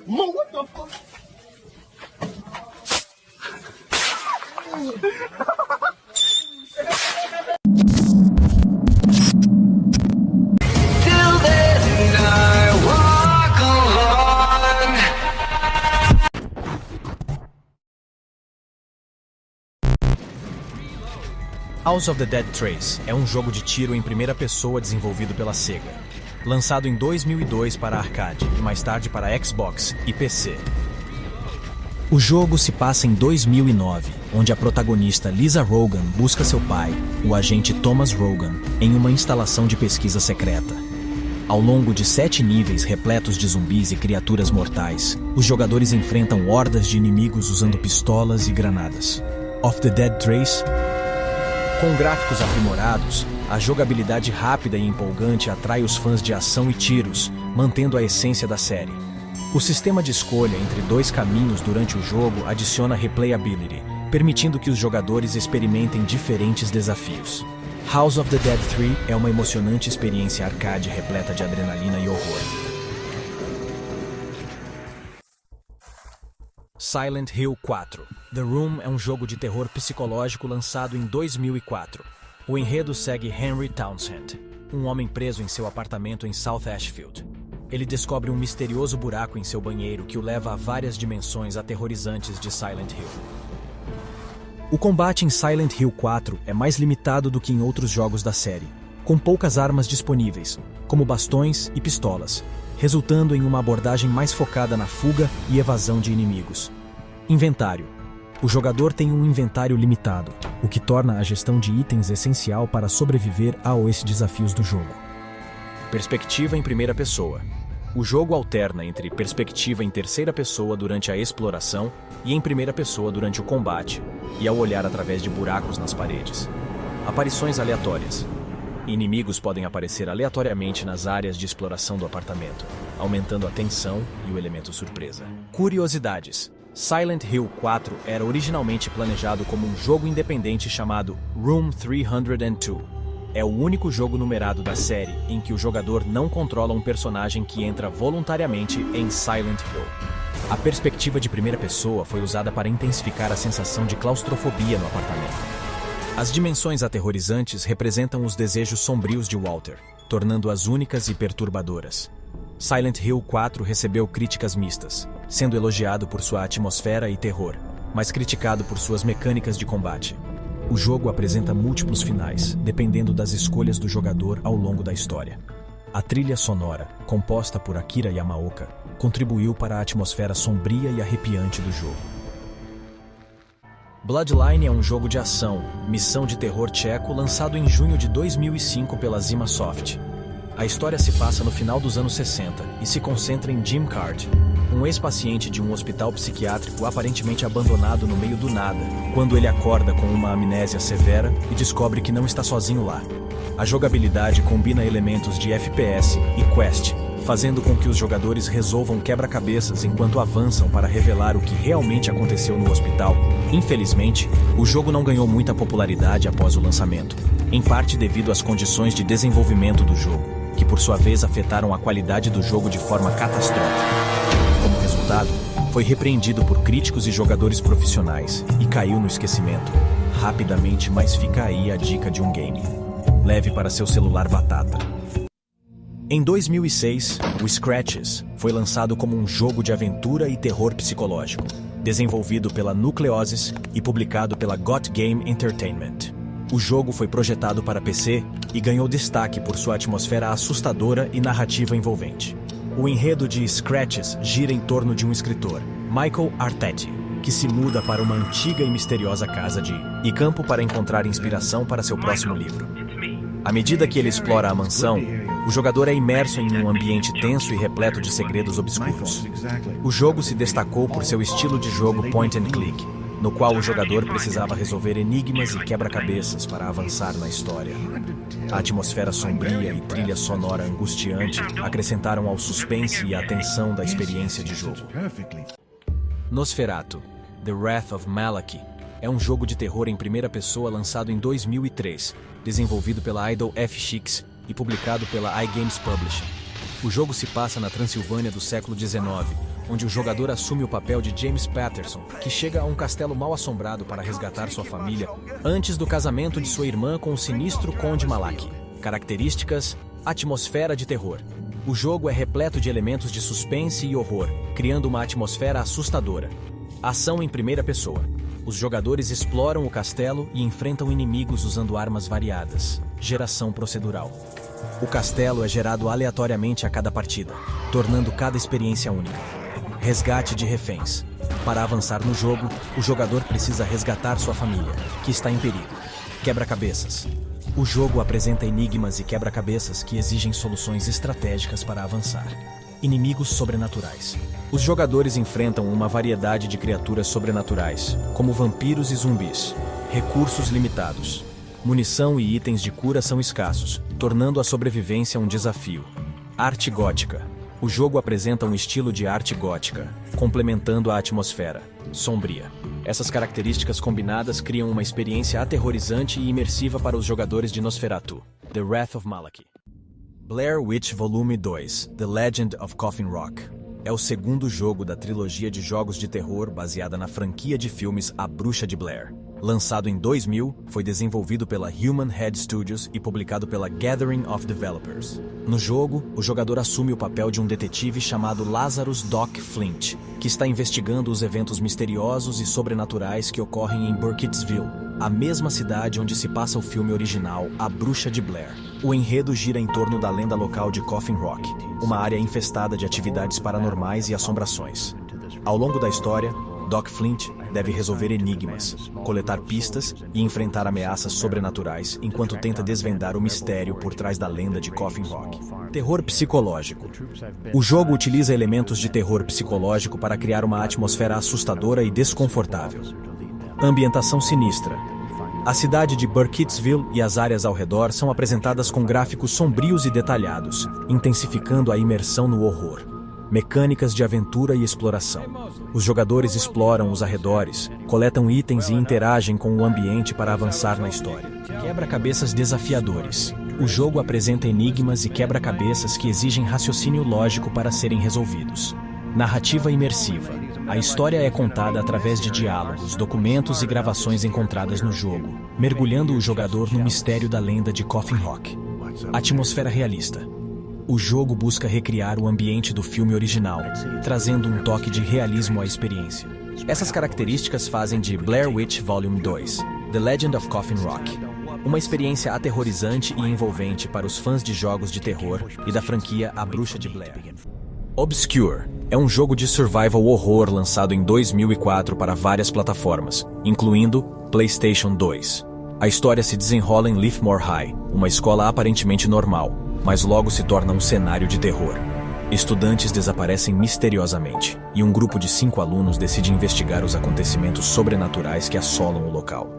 Mo, what the fuck? Till then I walk along. House of the Dead 3 é um jogo de tiro em primeira pessoa desenvolvido pela Sega, lançado em 2002 para arcade e mais tarde para Xbox e PC. O jogo se passa em 2009, onde a protagonista Lisa Rogan busca seu pai, o agente Thomas Rogan, em uma instalação de pesquisa secreta. Ao longo de 7 níveis repletos de zumbis e criaturas mortais, os jogadores enfrentam hordas de inimigos usando pistolas e granadas. Of the Dead 3, com gráficos aprimorados, a jogabilidade rápida e empolgante atrai os fãs de ação e tiros, mantendo a essência da série. O sistema de escolha entre 2 caminhos durante o jogo adiciona replayability, permitindo que os jogadores experimentem diferentes desafios. House of the Dead 3 é uma emocionante experiência arcade repleta de adrenalina e horror. Silent Hill 4. The Room é um jogo de terror psicológico lançado em 2004. O enredo segue Henry Townsend, um homem preso em seu apartamento em South Ashfield. Ele descobre um misterioso buraco em seu banheiro que o leva a várias dimensões aterrorizantes de Silent Hill. O combate em Silent Hill 4 é mais limitado do que em outros jogos da série, com poucas armas disponíveis, como bastões e pistolas, resultando em uma abordagem mais focada na fuga e evasão de inimigos. Inventário. O jogador tem um inventário limitado, o que torna a gestão de itens essencial para sobreviver aos desafios do jogo. Perspectiva em primeira pessoa. O jogo alterna entre perspectiva em terceira pessoa durante a exploração e em primeira pessoa durante o combate, e ao olhar através de buracos nas paredes. Aparições aleatórias. Inimigos podem aparecer aleatoriamente nas áreas de exploração do apartamento, aumentando a tensão e o elemento surpresa. Curiosidades. Silent Hill 4 era originalmente planejado como um jogo independente chamado Room 302. É o único jogo numerado da série em que o jogador não controla um personagem que entra voluntariamente em Silent Hill. A perspectiva de primeira pessoa foi usada para intensificar a sensação de claustrofobia no apartamento. As dimensões aterrorizantes representam os desejos sombrios de Walter, tornando-as únicas e perturbadoras. Silent Hill 4 recebeu críticas mistas, sendo elogiado por sua atmosfera e terror, mas criticado por suas mecânicas de combate. O jogo apresenta múltiplos finais, dependendo das escolhas do jogador ao longo da história. A trilha sonora, composta por Akira Yamaoka, contribuiu para a atmosfera sombria e arrepiante do jogo. Bloodline é um jogo de ação, missão de terror tcheco lançado em junho de 2005 pela Zimasoft. A história se passa no final dos anos 60 e se concentra em Jim Card, um ex-paciente de um hospital psiquiátrico aparentemente abandonado no meio do nada, quando ele acorda com uma amnésia severa e descobre que não está sozinho lá. A jogabilidade combina elementos de FPS e Quest, fazendo com que os jogadores resolvam quebra-cabeças enquanto avançam para revelar o que realmente aconteceu no hospital. Infelizmente, o jogo não ganhou muita popularidade após o lançamento, em parte devido às condições de desenvolvimento do jogo, que por sua vez afetaram a qualidade do jogo de forma catastrófica. Como resultado, foi repreendido por críticos e jogadores profissionais e caiu no esquecimento. Rapidamente, mas fica aí a dica de um game. Leve para seu celular batata. Em 2006, o Scratches foi lançado como um jogo de aventura e terror psicológico, desenvolvido pela Nucleosys e publicado pela Got Game Entertainment. O jogo foi projetado para PC e ganhou destaque por sua atmosfera assustadora e narrativa envolvente. O enredo de Scratches gira em torno de um escritor, Michael Artetti, que se muda para uma antiga e misteriosa casa e campo para encontrar inspiração para seu próximo livro. À medida que ele explora a mansão, o jogador é imerso em um ambiente tenso e repleto de segredos obscuros. O jogo se destacou por seu estilo de jogo point and click, no qual o jogador precisava resolver enigmas e quebra-cabeças para avançar na história. A atmosfera sombria e trilha sonora angustiante acrescentaram ao suspense e à tensão da experiência de jogo. Nosferatu, The Wrath of Malaki, é um jogo de terror em primeira pessoa lançado em 2003, desenvolvido pela Idle FX e publicado pela iGames Publishing. O jogo se passa na Transilvânia do século XIX, onde o jogador assume o papel de James Patterson, que chega a um castelo mal assombrado para resgatar sua família antes do casamento de sua irmã com o sinistro Conde Malaki. Características: atmosfera de terror. O jogo é repleto de elementos de suspense e horror, criando uma atmosfera assustadora. Ação em primeira pessoa. Os jogadores exploram o castelo e enfrentam inimigos usando armas variadas. Geração procedural. O castelo é gerado aleatoriamente a cada partida, tornando cada experiência única. Resgate de reféns. Para avançar no jogo, o jogador precisa resgatar sua família, que está em perigo. Quebra-cabeças. O jogo apresenta enigmas e quebra-cabeças que exigem soluções estratégicas para avançar. Inimigos sobrenaturais. Os jogadores enfrentam uma variedade de criaturas sobrenaturais, como vampiros e zumbis. Recursos limitados. Munição e itens de cura são escassos, tornando a sobrevivência um desafio. Arte gótica. O jogo apresenta um estilo de arte gótica, complementando a atmosfera sombria. Essas características combinadas criam uma experiência aterrorizante e imersiva para os jogadores de Nosferatu, The Wrath of Malaki. Blair Witch Volume 2, The Legend of Coffin Rock. É o segundo jogo da trilogia de jogos de terror baseada na franquia de filmes A Bruxa de Blair. Lançado em 2000, foi desenvolvido pela Human Head Studios e publicado pela Gathering of Developers. No jogo, o jogador assume o papel de um detetive chamado Lazarus Doc Flint, que está investigando os eventos misteriosos e sobrenaturais que ocorrem em Burkittsville, a mesma cidade onde se passa o filme original A Bruxa de Blair. O enredo gira em torno da lenda local de Coffin Rock, uma área infestada de atividades paranormais e assombrações. Ao longo da história, Doc Flint deve resolver enigmas, coletar pistas e enfrentar ameaças sobrenaturais enquanto tenta desvendar o mistério por trás da lenda de Coffin Rock. Terror psicológico. O jogo utiliza elementos de terror psicológico para criar uma atmosfera assustadora e desconfortável. Ambientação sinistra. A cidade de Burkittsville e as áreas ao redor são apresentadas com gráficos sombrios e detalhados, intensificando a imersão no horror. Mecânicas de aventura e exploração. Os jogadores exploram os arredores, coletam itens e interagem com o ambiente para avançar na história. Quebra-cabeças desafiadores. O jogo apresenta enigmas e quebra-cabeças que exigem raciocínio lógico para serem resolvidos. Narrativa imersiva. A história é contada através de diálogos, documentos e gravações encontradas no jogo, mergulhando o jogador no mistério da lenda de Coffin Rock. Atmosfera realista. O jogo busca recriar o ambiente do filme original, trazendo um toque de realismo à experiência. Essas características fazem de Blair Witch Volume 2, The Legend of Coffin Rock, uma experiência aterrorizante e envolvente para os fãs de jogos de terror e da franquia A Bruxa de Blair. Obscure é um jogo de survival horror lançado em 2004 para várias plataformas, incluindo PlayStation 2. A história se desenrola em Leafmore High, uma escola aparentemente normal, mas logo se torna um cenário de terror. Estudantes desaparecem misteriosamente, e um grupo de 5 alunos decide investigar os acontecimentos sobrenaturais que assolam o local.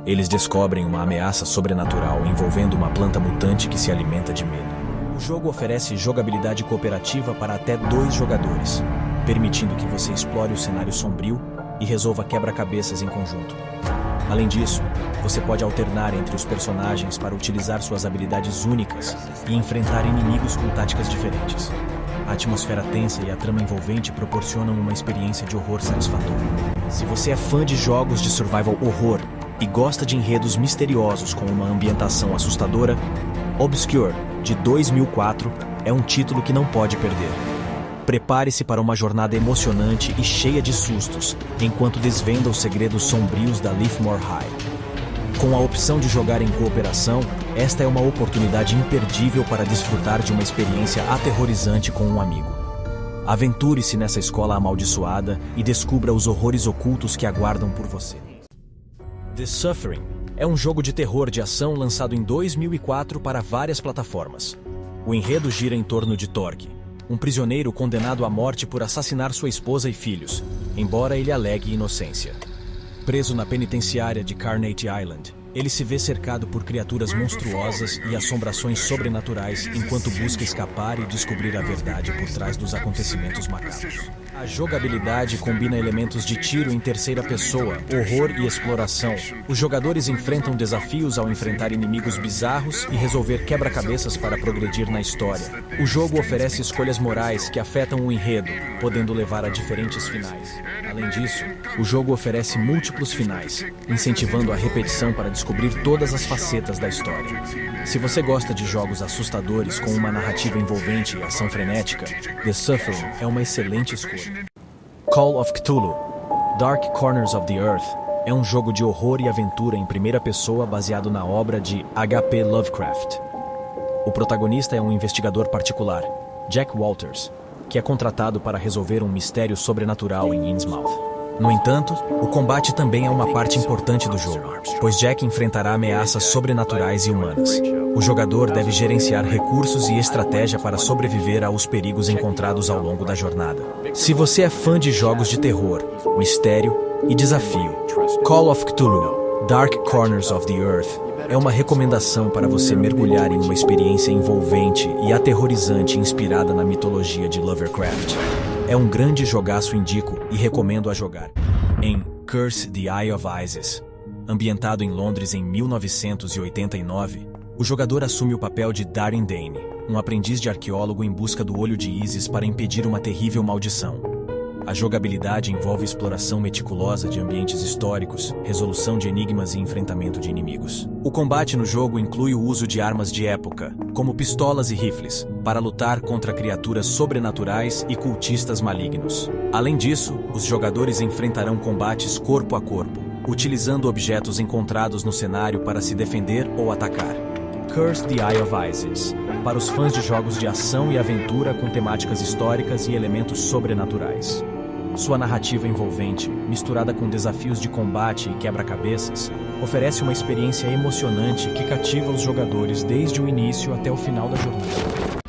Eles descobrem uma ameaça sobrenatural envolvendo uma planta mutante que se alimenta de medo. O jogo oferece jogabilidade cooperativa para até 2 jogadores, permitindo que você explore o cenário sombrio e resolva quebra-cabeças em conjunto. Além disso, você pode alternar entre os personagens para utilizar suas habilidades únicas e enfrentar inimigos com táticas diferentes. A atmosfera tensa e a trama envolvente proporcionam uma experiência de horror satisfatória. Se você é fã de jogos de survival horror e gosta de enredos misteriosos com uma ambientação assustadora, Obscure, de 2004, é um título que não pode perder. Prepare-se para uma jornada emocionante e cheia de sustos, enquanto desvenda os segredos sombrios da Leafmore High. Com a opção de jogar em cooperação, esta é uma oportunidade imperdível para desfrutar de uma experiência aterrorizante com um amigo. Aventure-se nessa escola amaldiçoada e descubra os horrores ocultos que aguardam por você. The Suffering é um jogo de terror de ação lançado em 2004 para várias plataformas. O enredo gira em torno de Torg, um prisioneiro condenado à morte por assassinar sua esposa e filhos, embora ele alegue inocência. Preso na penitenciária de Carnate Island, ele se vê cercado por criaturas monstruosas e assombrações sobrenaturais enquanto busca escapar e descobrir a verdade por trás dos acontecimentos macabros. A jogabilidade combina elementos de tiro em terceira pessoa, horror e exploração. Os jogadores enfrentam desafios ao enfrentar inimigos bizarros e resolver quebra-cabeças para progredir na história. O jogo oferece escolhas morais que afetam o enredo, podendo levar a diferentes finais. Além disso, o jogo oferece múltiplos finais, incentivando a repetição para descobrir todas as facetas da história. Se você gosta de jogos assustadores com uma narrativa envolvente e ação frenética, The Suffering é uma excelente escolha. Call of Cthulhu: Dark Corners of the Earth é um jogo de horror e aventura em primeira pessoa baseado na obra de H.P. Lovecraft. O protagonista é um investigador particular, Jack Walters, que é contratado para resolver um mistério sobrenatural em Innsmouth. No entanto, o combate também é uma parte importante do jogo, pois Jack enfrentará ameaças sobrenaturais e humanas. O jogador deve gerenciar recursos e estratégia para sobreviver aos perigos encontrados ao longo da jornada. Se você é fã de jogos de terror, mistério e desafio, Call of Cthulhu: Dark Corners of the Earth é uma recomendação para você mergulhar em uma experiência envolvente e aterrorizante inspirada na mitologia de Lovecraft. É um grande jogaço, indico e recomendo a jogar. Em Curse: The Eye of Isis, ambientado em Londres em 1989, o jogador assume o papel de Darin Dane, um aprendiz de arqueólogo em busca do olho de Isis para impedir uma terrível maldição. A jogabilidade envolve exploração meticulosa de ambientes históricos, resolução de enigmas e enfrentamento de inimigos. O combate no jogo inclui o uso de armas de época, como pistolas e rifles, para lutar contra criaturas sobrenaturais e cultistas malignos. Além disso, os jogadores enfrentarão combates corpo a corpo, utilizando objetos encontrados no cenário para se defender ou atacar. Curse: The Eye of Isis, para os fãs de jogos de ação e aventura com temáticas históricas e elementos sobrenaturais. Sua narrativa envolvente, misturada com desafios de combate e quebra-cabeças, oferece uma experiência emocionante que cativa os jogadores desde o início até o final da jornada.